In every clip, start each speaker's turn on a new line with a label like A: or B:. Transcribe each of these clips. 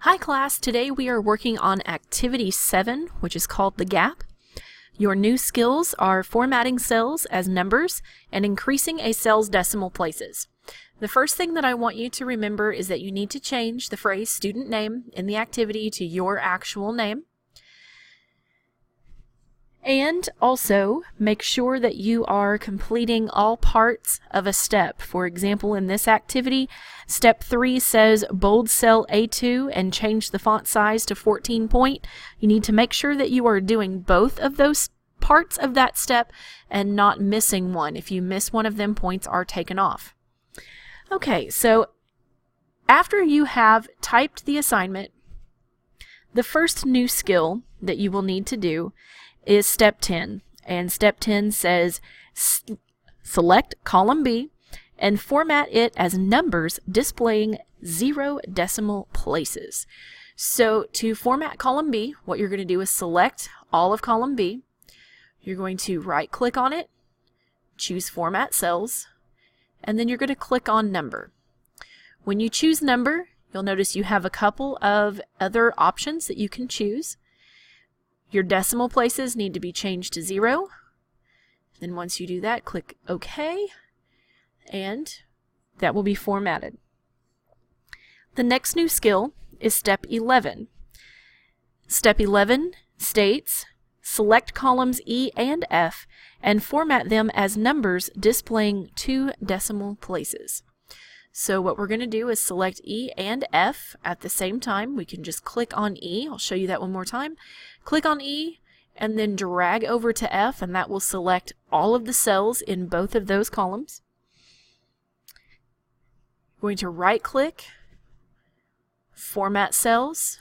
A: Hi class, today we are working on activity 7, which is called the gap. Your new skills are formatting cells as numbers and increasing a cell's decimal places. The first thing that I want you to remember is that you need to change the phrase student name in the activity to your actual name. And also make sure that you are completing all parts of a step. For example, in this activity, step 3 says bold cell A2 and change the font size to 14 point. You need to make sure that you are doing both of those parts of that step and not missing one. If you miss one of them, points are taken off. Okay, so after you have typed the assignment, the first new skill that you will need to do is step 10, and step 10 says select column B and format it as numbers displaying 0 decimal places. So to format column B, what you're going to do is select all of column B. You're going to right click on it, choose format cells, and then you're going to click on number. When you choose number, you'll notice you have a couple of other options that you can choose. Your decimal places need to be changed to 0. Then once you do that, click OK, and that will be formatted. The next new skill is step 11. Step 11 states select columns E and F and format them as numbers displaying 2 decimal places. So what we're going to do is select E and F at the same time. We can just click on E. I'll show you that one more time. Click on E and then drag over to F, and that will select all of the cells in both of those columns. We're going to right click, format cells,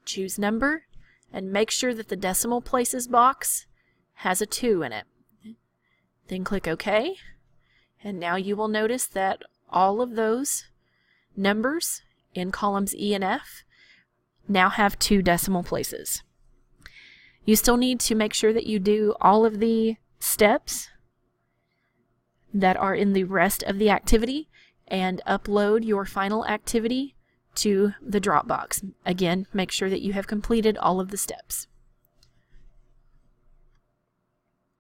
A: choose number, and make sure that the decimal places box has a 2 in it. Then click OK, and now you will notice that all of those numbers in columns E and F now have 2 decimal places. You still need to make sure that you do all of the steps that are in the rest of the activity and upload your final activity to the Dropbox. Again, make sure that you have completed all of the steps.